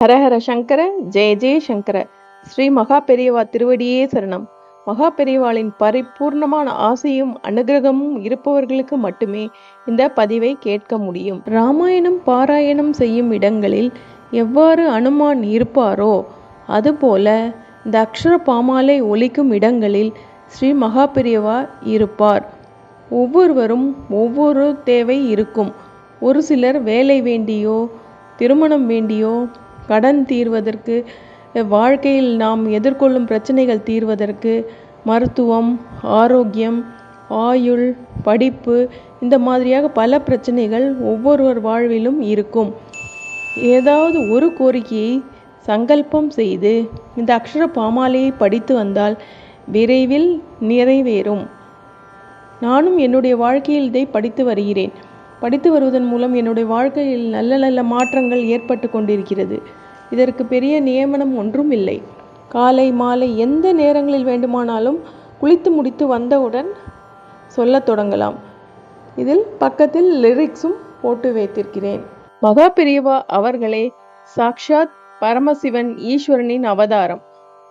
ஹரஹர சங்கர, ஜெய ஜெய சங்கர. ஸ்ரீ மகா பெரியவா திருவடியே சரணம். மகா பெரியவாளின் பரிபூர்ணமான ஆசையும் அனுகிரகமும் இருப்பவர்களுக்கு மட்டுமே இந்த பதிவை கேட்க முடியும். ராமாயணம் பாராயணம் செய்யும் இடங்களில் எவ்வாறு அனுமான் இருப்பாரோ அதுபோல இந்த அக்ஷர பாமாலை ஒலிக்கும் இடங்களில் ஸ்ரீ மகா பெரியவா இருப்பார். ஒவ்வொருவரும் ஒவ்வொரு தேவை இருக்கும். ஒரு சிலர் வேலை வேண்டியோ, திருமணம் வேண்டியோ, கடன் தீர்வதற்கு, வாழ்க்கையில் நாம் எதிர்கொள்ளும் பிரச்சனைகள் தீர்வதற்கு, மருத்துவம், ஆரோக்கியம், ஆயுள், படிப்பு, இந்த மாதிரியாக பல பிரச்சனைகள் ஒவ்வொருவர் வாழ்விலும் இருக்கும். ஏதாவது ஒரு கோரிக்கையை சங்கல்பம் செய்து இந்த அக்ஷர பாமாலையை படித்து வந்தால் விரைவில் நிறைவேறும். நானும் என்னுடைய வாழ்க்கையில் இதை படித்து வருகிறேன். படித்து வருவதன் மூலம் என்னுடைய வாழ்க்கையில் நல்ல நல்ல மாற்றங்கள் ஏற்பட்டு கொண்டிருக்கிறது. இதற்கு பெரிய நியமனம் ஒன்றும் இல்லை. காலை மாலை எந்த நேரங்களில் வேண்டுமானாலும் குளித்து முடித்து வந்தவுடன் சொல்ல தொடங்கலாம். இதில் பக்கத்தில் லிரிக்ஸும் போட்டு வைத்திருக்கிறேன். மகா பெரியவா அவர்களே சாக்ஷாத் பரமசிவன் ஈஸ்வரனின் அவதாரம்.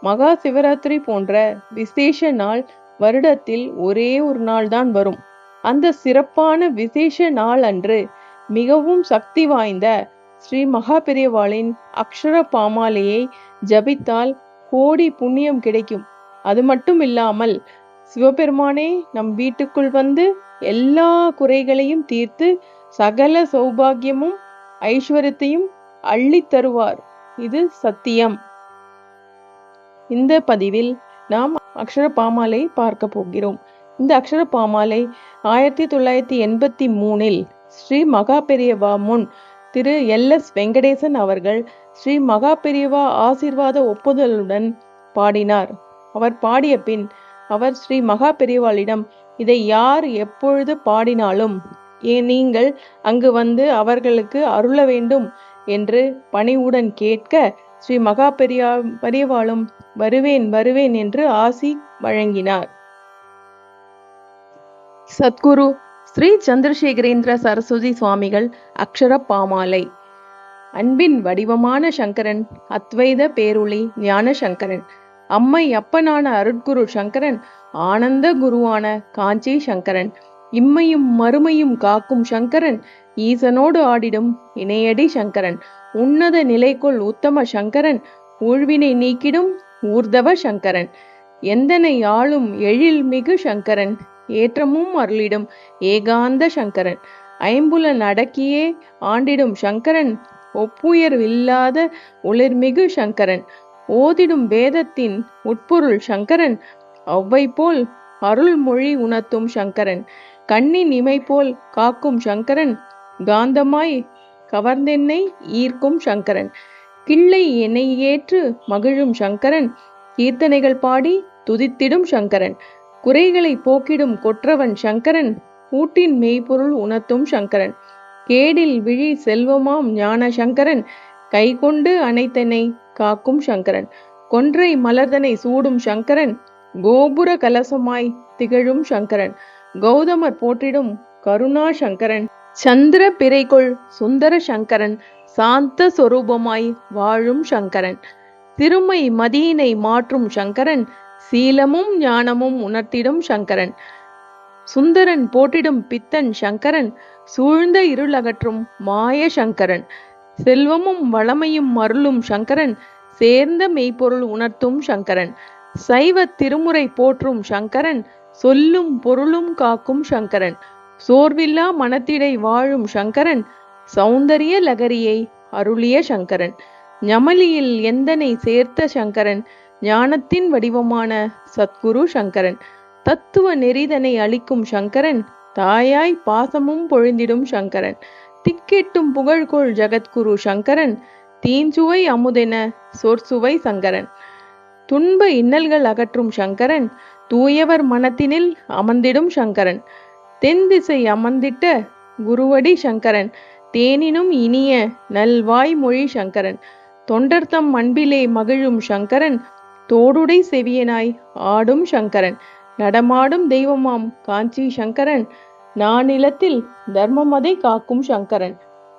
மகா சிவராத்திரி போன்ற விசேஷ நாள் வருடத்தில் ஒரே ஒரு நாள் தான் வரும். அந்த சிறப்பான விசேஷ நாள் அன்று மிகவும் சக்தி வாய்ந்த ஸ்ரீ மகா பெரியவாளின் அக்ஷர பாமாலையை ஜபித்தால் கோடி புண்ணியம் கிடைக்கும். அது மட்டும் இல்லாமல் சிவபெருமானே நம் வீட்டுக்குள் வந்து எல்லா குறைகளையும் தீர்த்து சகல சௌபாகியமும் ஐஸ்வர்யத்தையும் அள்ளி தருவார். இது சத்தியம். இந்த பதிவில் நாம் அக்ஷர பாமாலை பார்க்க போகிறோம். இந்த அக்ஷர பாமாலை 1983 ஸ்ரீ மகா பெரியவா முன் திரு LS வெங்கடேசன் அவர்கள் ஸ்ரீ மகா பெரியவா ஆசீர்வாத ஒப்புதலுடன் பாடினார். அவர் பாடிய பின் அவர் ஸ்ரீ மகா பெரியவாளிடம் இதை யார் எப்பொழுது பாடினாலும் நீங்கள் அங்கு வந்து அவர்களுக்கு அருள வேண்டும் என்று பணிவுடன் கேட்க ஸ்ரீ மகா பெரியவாளும் வருவேன் வருவேன் என்று ஆசி வழங்கினார். சத்குரு ஸ்ரீ சந்திரசேகரேந்திர சரஸ்வதி சுவாமிகள் அக்ஷர பாமாலை. அன்பின் வடிவமான சங்கரன், அத்வைத பேருளி ஞான சங்கரன், அம்மை அப்பனான அருட்குரு சங்கரன், ஆனந்த குருவான காஞ்சி சங்கரன், இம்மையும் மறுமையும் காக்கும் சங்கரன், ஈசனோடு ஆடிடும் இணையடி சங்கரன், உன்னத நிலைக்குள் உத்தம சங்கரன், ஊழ்வினை நீக்கிடும் ஊர்தவ சங்கரன், எந்தனை ஆளும் எழில் மிகு சங்கரன், ஏற்றமும் அருளிடும் ஏகாந்த சங்கரன், ஐம்புலன் அடக்கியே ஆண்டிடும் சங்கரன், ஒப்புயர் இல்லாத ஒளிர்மிகு சங்கரன், ஓதிடும் வேதத்தின் உட்பொருள் சங்கரன், ஒவ்வை போல் அருள்மொழி உணர்த்தும் சங்கரன், கண்ணின் இமை போல் காக்கும் சங்கரன், காந்தமாய் கவர்ந்தென்னை ஈர்க்கும் சங்கரன், கிள்ளை என்னை ஏற்று மகிழும் சங்கரன், கீர்த்தனைகள் பாடி துதித்திடும் சங்கரன், குறைகளை போக்கிடும் கொற்றவன் சங்கரன், கூட்டின் மெய்ப்பொருள் உணர்த்தும் சங்கரன், கேடில் விழி செல்வமாம் ஞான சங்கரன், கைகொண்டு அனைத்தனை காக்கும் சங்கரன், கொன்றை மலர்தனை சூடும் சங்கரன், கோபுர கலசமாய் திகழும் சங்கரன், கௌதமர் போற்றிடும் கருணா சங்கரன், சந்திர பிறைகொள் சுந்தர சங்கரன், சாந்த சொரூபமாய் வாழும் சங்கரன், திருமை மதியினை மாற்றும் சங்கரன், சீலமும் ஞானமும் உணர்த்திடும் சங்கரன், சுந்தரன் போற்றிடும் பித்தன் சங்கரன், சூழ்ந்த இருள் அகற்றும் மாய சங்கரன், செல்வமும் வளமையும் அருளும் சங்கரன், சேர்ந்த மெய்ப்பொருள் உணர்த்தும் சங்கரன், சைவ திருமுறை போற்றும் சங்கரன், சொல்லும் பொருளும் காக்கும் சங்கரன், சோர்வில்லா மனத்திடை வாழும் சங்கரன், சௌந்தரிய லகரியை அருளிய சங்கரன், ஞமலியில் எந்தனை சேர்த்த சங்கரன், ஞானத்தின் வடிவமான சத்குரு சங்கரன், தத்துவ நெறிதனை அளிக்கும் சங்கரன், தாயாய் பாசமும் பொழிந்திடும் சங்கரன், திக்கெட்டும் புகழ்கொள் ஜகத்குரு சங்கரன், தீஞ்சுவை அமுதென சொற்சுவை சங்கரன், துன்ப இன்னல்கள் அகற்றும் சங்கரன், தூயவர் மனத்தினில் அமர்ந்திடும் சங்கரன், தென் திசை அமர்ந்திட்ட குருவடி சங்கரன், தேனினும் இனிய நல்வாய் மொழி சங்கரன், தொண்டர்தம் அன்பிலே மகிழும் சங்கரன், தோடுடை செவியனாய் ஆடும் சங்கரன், நடமாடும் தெய்வமாம் காஞ்சி சங்கரன், நானிலத்தில் தர்மமதை காக்கும் சங்கரன்,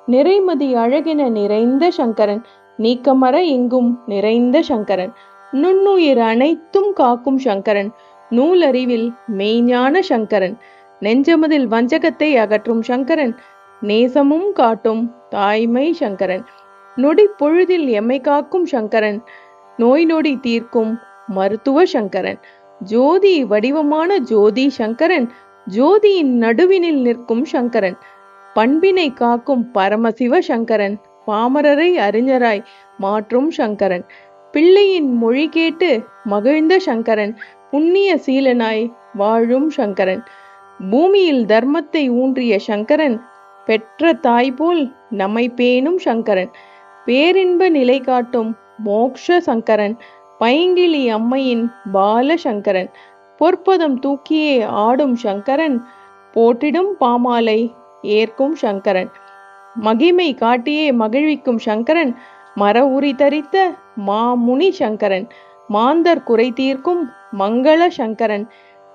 நிறைமதி அழகென நிறைந்த சங்கரன், நீக்கமற எங்கும் நிறைந்த சங்கரன். நுண்ணுயிர் அனைத்தும் காக்கும் சங்கரன். நூலறிவில் மெய்ஞான சங்கரன். நெஞ்சமதில் வஞ்சகத்தை அகற்றும் சங்கரன். நேசமும் காட்டும் தாய்மை சங்கரன். நொடி பொழுதில் எம்மை காக்கும் சங்கரன். நோய் நொடி தீர்க்கும் மருத்துவ சங்கரன். ஜோதி வடிவமான ஜோதி சங்கரன். ஜோதியின் நடுவினில் நிற்கும் சங்கரன். பண்பினை காக்கும் பரமசிவ சங்கரன். பாமரரை அறிஞராய் மாற்றும் சங்கரன். பிள்ளையின் மொழி கேட்டு மகிழ்ந்த சங்கரன். புண்ணிய சீலனாய் வாழும் சங்கரன். பூமியில் தர்மத்தை ஊன்றிய சங்கரன். பெற்ற தாய் போல் நம்மை பேணும் சங்கரன். பேரின்ப நிலை காட்டும் மோக்ஷ சங்கரன். பைங்கிளி அம்மையின் பால சங்கரன். பொற்பதம் தூக்கியே ஆடும் சங்கரன். போற்றிடும் பாமாலை ஏற்கும் சங்கரன். மகிமை காட்டியே மகிழ்விக்கும் சங்கரன். மர உரி தரித்த மாமுனி சங்கரன். மாந்தர் குறை தீர்க்கும் மங்கள சங்கரன்.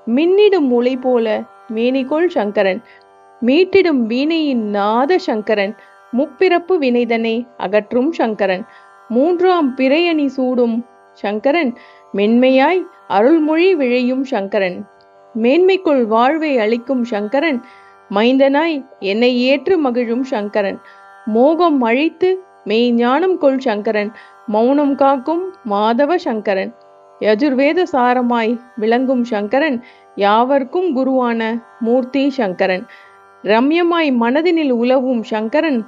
மின்னிடும் ஒளி போல மேனிகொள் சங்கரன். மீட்டிடும் வீணையின் நாத சங்கரன். முப்பிறப்பு வினைதனை அகற்றும் சங்கரன். மூன்றாம் பிறையணி சூடும் சங்கரன். மென்மையாய் அருள்மொழி விழையும் சங்கரன். மேன்மைக்குள் வாழ்வை அளிக்கும் சங்கரன். மைந்தனாய் என்னை ஏற்று மகிழும் சங்கரன். மோகம் அழித்து மெய்ஞானம் கொள் சங்கரன். மௌனம் காக்கும் மாதவ சங்கரன். யஜுர்வேத சாரமாய் விளங்கும் சங்கரன். யாவர்க்கும் குருவான மூர்த்தி சங்கரன். ரம்யமாய் மனதினில் உலவும் சங்கரன்.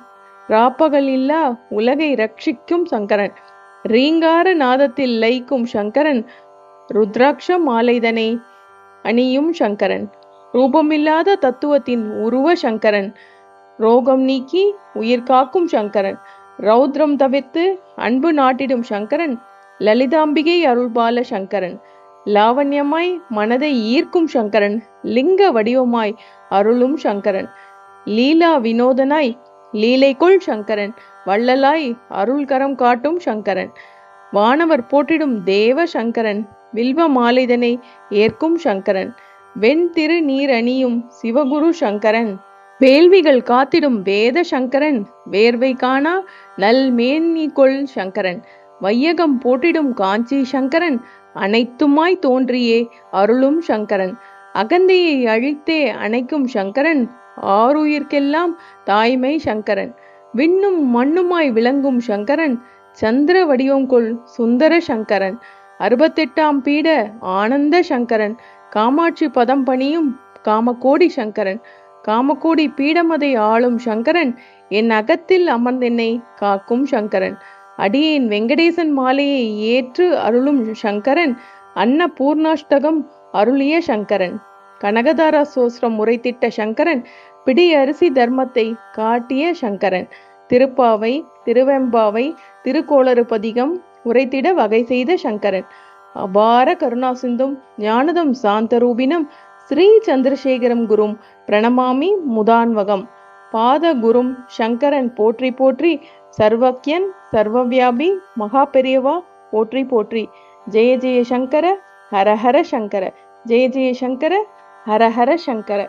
ராப்பகல் இல்லா உலகை ரட்சிக்கும் சங்கரன். ரீங்கார நாதத்தில் லயிக்கும் சங்கரன். ருத்ராட்ச மாலைதனை அணியும் சங்கரன். ரூபமில்லாத தத்துவத்தின் உருவ சங்கரன். ரோகம் நீக்கி உயிர் காக்கும் சங்கரன். ரௌத்ரம் தவிர்த்து அன்பு நாட்டிடும் சங்கரன். லலிதாம்பிகை அருள்பால சங்கரன். லாவண்யமாய் மனதை ஈர்க்கும் சங்கரன். லிங்க வடிவமாய் அருளும் சங்கரன். லீலா வினோதனாய் லீலைக்குள் சங்கரன். வள்ளலாய் அருள்கரம் காட்டும் சங்கரன். வானவர் போற்றிடும் தேவ சங்கரன். வில்வ மாலைதனை ஏற்கும் சங்கரன். வெண்திரு நீர் அணியும் சிவகுரு சங்கரன். வேள்விகள் காத்திடும் வேத சங்கரன். வேர்வை காணா நல் மேன்னிகொள் சங்கரன். வையகம் போற்றிடும் காஞ்சி சங்கரன். அனைத்துமாய் தோன்றியே அருளும் சங்கரன். அகந்தையை அழித்தே அணைக்கும் சங்கரன். ஆருயிர்க்கெல்லாம் தாய்மை சங்கரன். விண்ணும் மண்ணுமாய் விளங்கும் சங்கரன். சந்திர வடிவம் கொள் சுந்தர சங்கரன். 68ஆம் பீட ஆனந்த சங்கரன். காமாட்சி பதம் பணியும் காமகோடி சங்கரன். காமகோடி பீடமதை ஆளும் சங்கரன். என் அகத்தில் அமர்ந்தென்னை காக்கும் சங்கரன். அடியேன் வெங்கடேசன் மாலையை ஏற்று அருளும் சங்கரன். அன்ன பூர்ணாஷ்டகம் அருளிய சங்கரன். கனகதாரா சோஸ்திரம் உரைத்திட்ட சங்கரன். பிடி அரிசி தர்மத்தை காட்டிய சங்கரன். திருப்பாவை திருவெம்பாவை திருக்கோளறு பதிகம் உரைத்திட வகை செய்த சங்கரன். அபார கருணாசிந்தும் ஞானதம் சாந்தரூபினம் ஸ்ரீ சந்திரசேகரம் குரும் பிரணமாமி முதான்வகம். பாத குரும் சங்கரன் போற்றி போற்றி. சர்வக்யன் சர்வவியாபி மகா பெரியவா போற்றி போற்றி. ஜெய ஜெய சங்கர ஹர ஹர சங்கர. ஜெய ஜெய சங்கர ஹர ஹர சங்கர.